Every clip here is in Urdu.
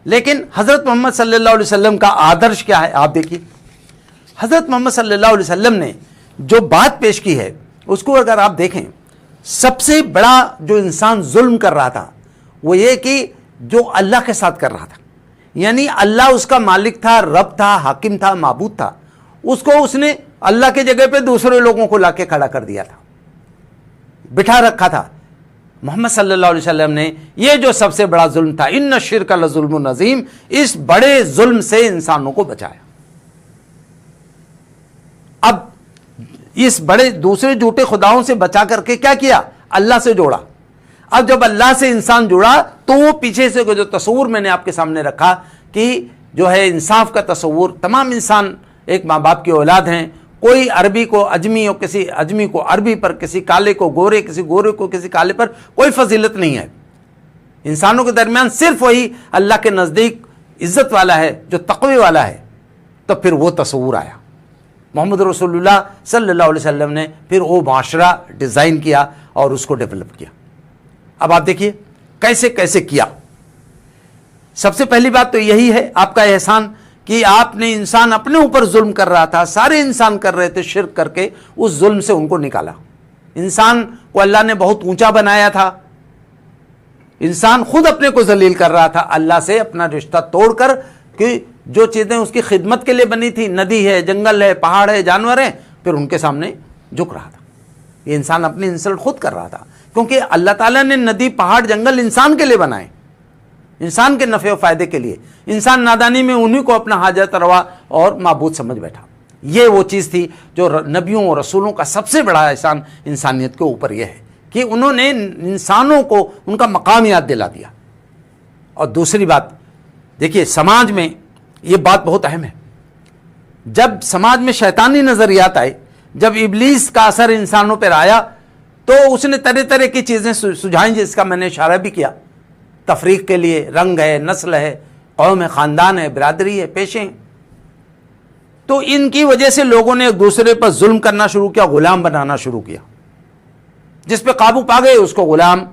لیکن حضرت محمد صلی اللہ علیہ وسلم کا آدرش کیا ہے آپ دیکھیے. حضرت محمد صلی اللہ علیہ وسلم نے جو بات پیش کی ہے اس کو اگر آپ دیکھیں، سب سے بڑا جو انسان ظلم کر رہا تھا وہ یہ کہ جو اللہ کے ساتھ کر رہا تھا، یعنی اللہ اس کا مالک تھا، رب تھا، حاکم تھا، معبود تھا، اس کو اس نے اللہ کی جگہ پہ دوسرے لوگوں کو لا کے کھڑا کر دیا تھا، بٹھا رکھا تھا. محمد صلی اللہ علیہ وسلم نے یہ جو سب سے بڑا ظلم تھا، ان الشرک لظلم عظیم، اس بڑے ظلم سے انسانوں کو بچایا. اب اس بڑے دوسرے جھوٹے خداؤں سے بچا کر کے کیا کیا؟ اللہ سے جوڑا. اب جب اللہ سے انسان جڑا تو وہ پیچھے سے جو تصور میں نے آپ کے سامنے رکھا کہ جو ہے انصاف کا تصور، تمام انسان ایک ماں باپ کی اولاد ہیں، کوئی عربی کو اجمی اور کسی اجمی کو عربی پر، کسی کالے کو گورے، کسی گورے کو کسی کالے پر کوئی فضیلت نہیں ہے. انسانوں کے درمیان صرف وہی اللہ کے نزدیک عزت والا ہے جو تقوی والا ہے. تو پھر وہ تصور آیا، محمد رسول اللہ صلی اللہ علیہ وسلم نے پھر وہ معاشرہ ڈیزائن کیا اور اس کو ڈیولپ کیا. اب آپ دیکھیے کیسے کیسے کیا. سب سے پہلی بات تو یہی ہے آپ کا احسان کہ آپ نے انسان اپنے اوپر ظلم کر رہا تھا، سارے انسان کر رہے تھے شرک کر کے، اس ظلم سے ان کو نکالا. انسان کو اللہ نے بہت اونچا بنایا تھا، انسان خود اپنے کو ذلیل کر رہا تھا، اللہ سے اپنا رشتہ توڑ کر کہ جو چیزیں اس کی خدمت کے لیے بنی تھی، ندی ہے، جنگل ہے، پہاڑ ہے، جانور ہیں، پھر ان کے سامنے جھک رہا تھا. یہ انسان اپنی انسلٹ خود کر رہا تھا، کیونکہ اللہ تعالیٰ نے ندی، پہاڑ، جنگل انسان کے لیے بنائے، انسان کے نفع و فائدے کے لیے. انسان نادانی میں انہی کو اپنا حاجت روا اور معبود سمجھ بیٹھا. یہ وہ چیز تھی جو نبیوں اور رسولوں کا سب سے بڑا احسان انسانیت کے اوپر یہ ہے کہ انہوں نے انسانوں کو ان کا مقام یاد دلا دیا. اور دوسری بات دیکھیے، سماج میں یہ بات بہت اہم ہے. جب سماج میں شیطانی نظریات آئے، جب ابلیس کا اثر انسانوں پر آیا تو اس نے طرح طرح کی چیزیں سجھائیں، جس کا میں نے اشارہ بھی کیا. تفریق کے لیے رنگ ہے، نسل ہے، قوم ہے، خاندان ہے، برادری ہے، پیشے ہیں. تو ان کی وجہ سے لوگوں نے ایک دوسرے پر ظلم کرنا شروع کیا، غلام بنانا شروع کیا. جس پہ قابو پا گئے اس کو غلام،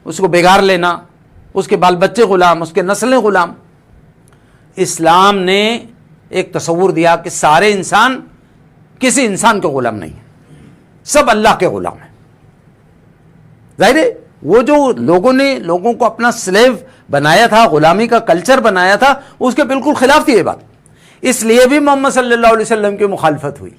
اس کو بگاڑ لینا، اس کے بال بچے غلام، اس کے نسلیں غلام. اسلام نے ایک تصور دیا کہ سارے انسان کسی انسان کے غلام نہیں ہیں، سب اللہ کے غلام ہیں. ظاہر ہے وہ جو لوگوں نے لوگوں کو اپنا سلیو بنایا تھا، غلامی کا کلچر بنایا تھا، اس کے بالکل خلاف تھی یہ بات. اس لیے بھی محمد صلی اللہ علیہ وسلم کی مخالفت ہوئی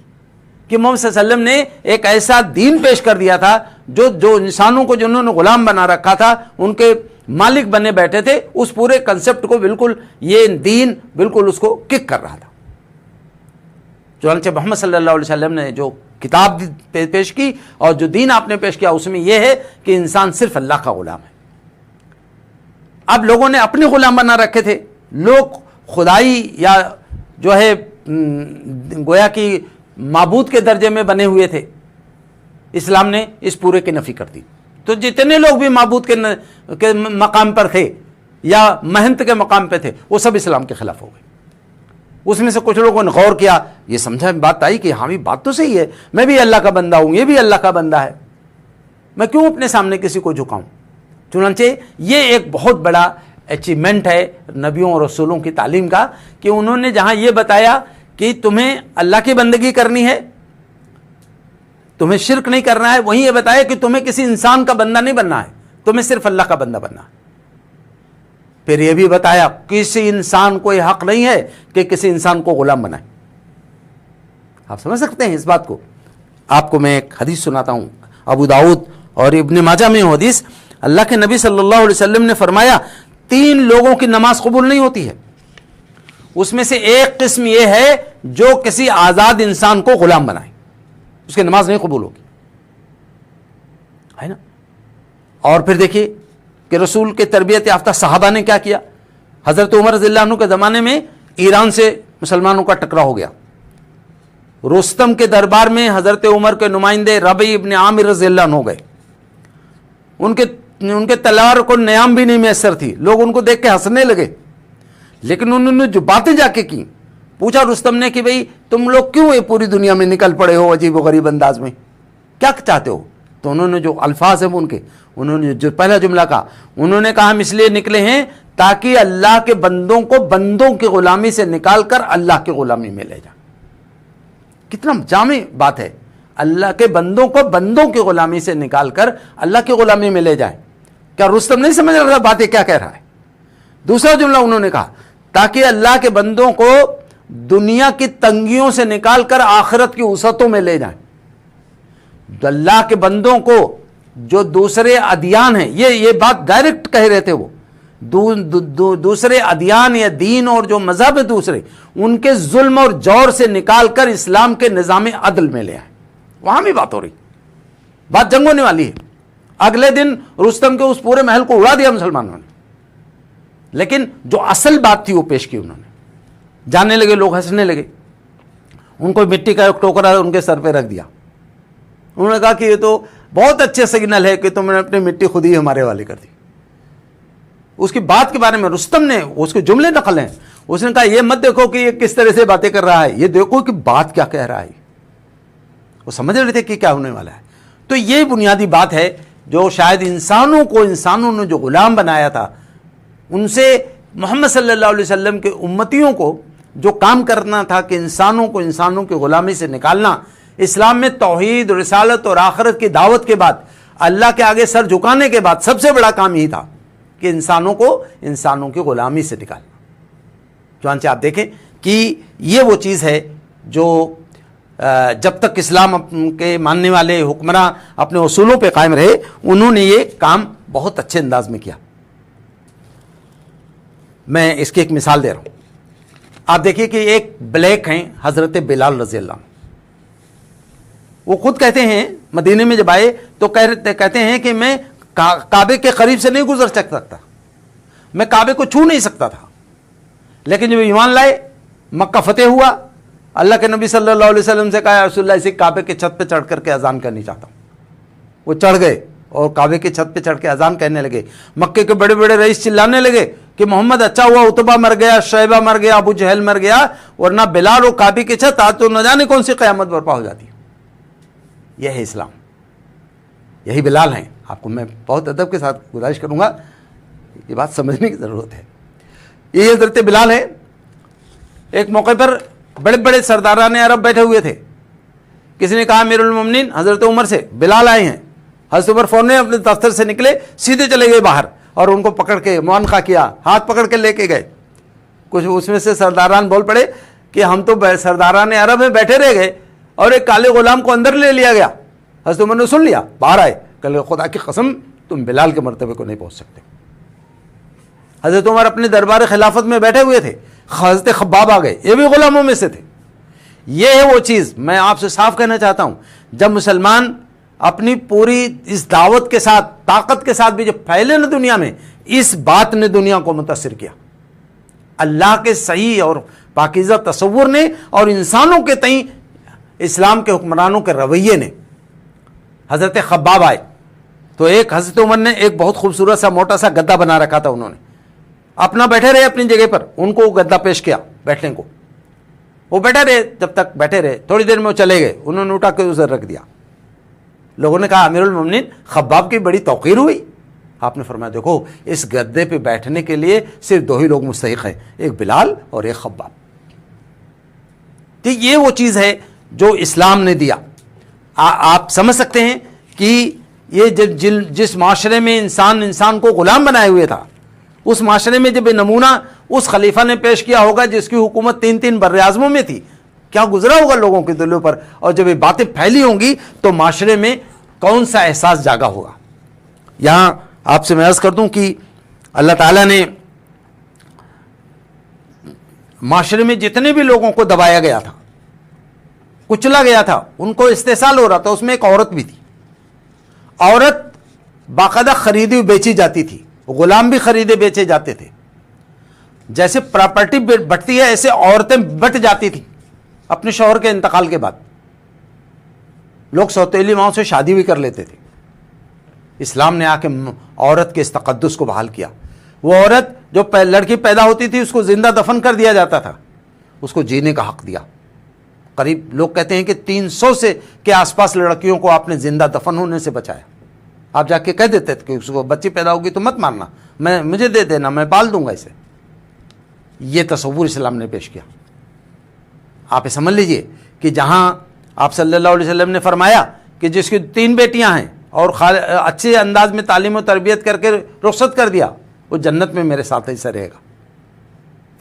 کہ محمد صلی اللہ علیہ وسلم نے ایک ایسا دین پیش کر دیا تھا جو انسانوں کو جنہوں نے غلام بنا رکھا تھا، ان کے مالک بنے بیٹھے تھے، اس پورے کنسپٹ کو بالکل یہ دین بالکل اس کو کک کر رہا تھا. چنانچہ محمد صلی اللہ علیہ وسلم نے جو کتاب پیش کی اور جو دین آپ نے پیش کیا، اس میں یہ ہے کہ انسان صرف اللہ کا غلام ہے. اب لوگوں نے اپنے غلام بنا رکھے تھے، لوگ خدائی یا جو ہے گویا کہ معبود کے درجے میں بنے ہوئے تھے. اسلام نے اس پورے کی نفی کر دی. تو جتنے لوگ بھی معبود کے مقام پر تھے یا مہنت کے مقام پہ تھے، وہ سب اسلام کے خلاف ہو گئے. اس میں سے کچھ لوگوں نے غور کیا، یہ سمجھا، بات آئی کہ ہاں بھی بات تو صحیح ہے، میں بھی اللہ کا بندہ ہوں، یہ بھی اللہ کا بندہ ہے، میں کیوں اپنے سامنے کسی کو جھکاؤں. چنانچہ یہ ایک بہت بڑا اچیومنٹ ہے نبیوں اور رسولوں کی تعلیم کا کہ انہوں نے جہاں یہ بتایا کہ تمہیں اللہ کی بندگی کرنی ہے، تمہیں شرک نہیں کرنا ہے، وہیں یہ بتایا کہ تمہیں کسی انسان کا بندہ نہیں بننا ہے، تمہیں صرف اللہ کا بندہ بننا ہے. پھر یہ بھی بتایا کسی انسان کو یہ حق نہیں ہے کہ کسی انسان کو غلام بنائے. آپ سمجھ سکتے ہیں اس بات کو. آپ کو میں ایک حدیث سناتا ہوں، ابو داؤد اور ابن ماجہ میں حدیث. اللہ کے نبی صلی اللہ علیہ وسلم نے فرمایا 3 لوگوں کی نماز قبول نہیں ہوتی ہے. اس میں سے ایک قسم یہ ہے جو کسی آزاد انسان کو غلام بنائے، اس کی نماز نہیں قبول ہوگی، ہے نا. اور پھر دیکھیے کہ رسول کے تربیت یافتہ صحابہ نے کیا کیا. حضرت عمر رضی اللہ عنہ کے زمانے میں ایران سے مسلمانوں کا ٹکراؤ ہو گیا. رستم کے دربار میں حضرت عمر کے نمائندے ربیع ابن عامر رضی اللہ عنہ ہو گئے. ان کے تلوار کو نیام بھی نہیں میسر تھی، لوگ ان کو دیکھ کے ہنسنے لگے. لیکن انہوں نے جو باتیں جا کے کی، پوچھا رستم نے کہ بھئی تم لوگ کیوں یہ پوری دنیا میں نکل پڑے ہو عجیب و غریب انداز میں، کیا چاہتے ہو؟ تو انہوں نے جو الفاظ ہیں ان کے، انہوں نے جو پہلا جملہ کہا، انہوں نے کہا ہم اس لیے نکلے ہیں تاکہ اللہ کے بندوں کو بندوں کی غلامی سے نکال کر اللہ کی غلامی میں لے جائے. کتنا جامع بات ہے. اللہ کے بندوں کو بندوں کی غلامی سے نکال کر اللہ کی غلامی میں لے جائیں. کیا رستم نہیں سمجھ رہا بات یہ کیا کہہ رہا ہے؟ دوسرا جملہ انہوں نے کہا تاکہ اللہ کے بندوں کو دنیا کی تنگیوں سے نکال کر آخرت کی وسعتوں میں لے جائیں. اللہ کے بندوں کو جو دوسرے ادیان ہیں، یہ بات ڈائریکٹ کہہ رہے تھے، وہ دوسرے ادیان یا دین اور جو مذہب ہے دوسرے، ان کے ظلم اور جور سے نکال کر اسلام کے نظام عدل میں لے آئیں. وہاں بھی بات ہو رہی، بات جنگ ہونے والی ہے. اگلے دن رستم کے اس پورے محل کو اڑا دیا مسلمانوں نے، لیکن جو اصل بات تھی وہ پیش کی انہوں نے. جانے لگے لوگ، ہنسنے لگے. ان کو مٹی کا ایک ٹوکرا ان کے سر پہ رکھ دیا. انہوں نے کہا کہ یہ تو بہت اچھے سگنل ہے کہ تم نے اپنی مٹی خود ہی ہمارے حوالے کر دی. اس کی بات کے بارے میں رستم نے اس کے جملے نقل ہیں. اس نے کہا یہ مت دیکھو کہ یہ کس طرح سے باتیں کر رہا ہے، یہ دیکھو کہ بات کیا کہہ رہا ہے. وہ سمجھ رہے تھے کہ کیا ہونے والا ہے. تو یہ بنیادی بات ہے جو شاید انسانوں نے جو غلام بنایا تھا، ان سے محمد صلی اللہ علیہ وسلم کے امتیوں کو جو کام کرنا تھا کہ انسانوں کی غلامی سے نکالنا. اسلام میں توحید، رسالت اور آخرت کی دعوت کے بعد، اللہ کے آگے سر جھکانے کے بعد سب سے بڑا کام یہی تھا کہ انسانوں کی غلامی سے نکالنا. چنانچہ آپ دیکھیں کہ یہ وہ چیز ہے جو جب تک اسلام کے ماننے والے حکمراں اپنے اصولوں پہ قائم رہے، انہوں نے یہ کام بہت اچھے انداز میں کیا. میں اس کی ایک مثال دے رہا ہوں. آپ دیکھیے کہ ایک بلیک ہیں حضرت بلال رضی اللہ عنہ. وہ خود کہتے ہیں مدینے میں جب آئے تو کہتے ہیں کہ میں کعبے کے قریب سے نہیں گزر سکتا تھا، میں کعبے کو چھو نہیں سکتا تھا. لیکن جب ایمان لائے، مکہ فتح ہوا، اللہ کے نبی صلی اللہ علیہ وسلم سے کہا یا رسول اللہ، اسی کعبے کے چھت پہ چڑھ کر کے اذان کرنی چاہتا ہوں. وہ چڑھ گئے اور کعبے کے چھت پہ چڑھ کے اذان کہنے لگے. مکے کے بڑے بڑے رئیس چلانے لگے کہ محمد اچھا ہوا عتبہ مر گیا، شیبہ مر گیا، ابو جہل مر گیا، ورنہ بلال و کعبے کی چھت آج تو نہ جانے کون سی قیامت برپا ہو جاتی. یہ ہے اسلام، یہی بلال ہیں. آپ کو میں بہت ادب کے ساتھ گزارش کروں گا، یہ بات سمجھنے کی ضرورت ہے. یہ حضرت بلال ہے. ایک موقع پر بڑے بڑے سرداران عرب بیٹھے ہوئے تھے. کسی نے کہا امیر المومنین حضرت عمر سے بلال آئے ہیں. حضرت عمر فوراً اپنے دفتر سے نکلے، سیدھے چلے گئے باہر اور ان کو پکڑ کے موانقہ کیا، ہاتھ پکڑ کے لے کے گئے. کچھ اس میں سے سرداران بول پڑے کہ ہم تو سرداران عرب میں بیٹھے رہ گئے اور ایک کالے غلام کو اندر لے لیا گیا. حضرت عمر نے سن لیا، باہر آئے، کہ خدا کی قسم تم بلال کے مرتبے کو نہیں پہنچ سکتے. حضرت عمر اپنے دربار خلافت میں بیٹھے ہوئے تھے. حضرت خباب آ گئے، یہ بھی غلاموں میں سے تھے. یہ ہے وہ چیز میں آپ سے صاف کہنا چاہتا ہوں. جب مسلمان اپنی پوری اس دعوت کے ساتھ، طاقت کے ساتھ بھی جب پھیلے نا دنیا میں، اس بات نے دنیا کو متاثر کیا. اللہ کے صحیح اور پاکیزہ تصور نے اور انسانوں کے تئیں اسلام کے حکمرانوں کے رویے نے. حضرت خباب آئے تو ایک حضرت عمر نے ایک بہت خوبصورت سا موٹا سا گدا بنا رکھا تھا. انہوں نے اپنا بیٹھے رہے اپنی جگہ پر، ان کو گدا پیش کیا بیٹھنے کو. وہ بیٹھے رہے، جب تک بیٹھے رہے تھوڑی دیر میں وہ چلے گئے. انہوں نے اٹھا کے اسے رکھ دیا. لوگوں نے کہا امیر المومنین خباب کی بڑی توقیر ہوئی. آپ نے فرمایا دیکھو اس گدے پہ بیٹھنے کے لیے صرف دو ہی لوگ مستحق ہیں، ایک بلال اور ایک خباب. تو یہ وہ چیز ہے جو اسلام نے دیا. آپ سمجھ سکتے ہیں کہ یہ جس معاشرے میں انسان کو غلام بنائے ہوئے تھا، اس معاشرے میں جب یہ نمونہ اس خلیفہ نے پیش کیا ہوگا جس کی حکومت 3 بر اعظموں میں تھی، کیا گزرا ہوگا لوگوں کے دلوں پر. اور جب یہ باتیں پھیلی ہوں گی تو معاشرے میں کون سا احساس جاگا ہوگا. یہاں آپ سے میں عرض کر دوں کہ اللہ تعالیٰ نے معاشرے میں جتنے بھی لوگوں کو دبایا گیا تھا، کچلا گیا تھا، ان کو استحصال ہو رہا تھا، اس میں ایک عورت بھی تھی. عورت باقاعدہ خریدی بیچی جاتی تھی، غلام بھی خریدے بیچے جاتے تھے. جیسے پراپرٹی بٹتی ہے ایسے عورتیں بٹ جاتی تھیں اپنے شوہر کے انتقال کے بعد. لوگ سوتیلی ماؤں سے شادی بھی کر لیتے تھے. اسلام نے آ کے عورت کے اس تقدس کو بحال کیا. وہ عورت جو لڑکی پیدا ہوتی تھی اس کو زندہ دفن کر دیا جاتا تھا، اس کو جینے کا حق دیا. قریب لوگ کہتے ہیں کہ 300 سے کے آس پاس لڑکیوں کو آپ نے زندہ دفن ہونے سے بچایا. آپ جا کے کہہ دیتے کہ اس کو بچی پیدا ہوگی تو مت مارنا، مجھے دے دینا، میں پال دوں گا اسے۔ یہ تصور اسلام نے پیش کیا۔ آپ سمجھ لیجئے کہ جہاں آپ صلی اللہ علیہ وسلم نے فرمایا کہ جس کی 3 بیٹیاں ہیں اور اچھے انداز میں تعلیم و تربیت کر کے رخصت کر دیا، وہ جنت میں میرے ساتھ ایسا رہے گا۔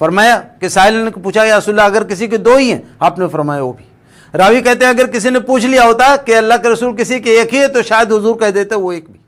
فرمایا کہ سائل نے پوچھا یا رسول اللہ اگر کسی کے 2 ہی ہیں؟ آپ نے فرمایا وہ بھی۔ راوی کہتے ہیں اگر کسی نے پوچھ لیا ہوتا کہ اللہ کے رسول کسی کے ایک ہی ہے تو شاید حضور کہہ دیتے وہ ایک بھی۔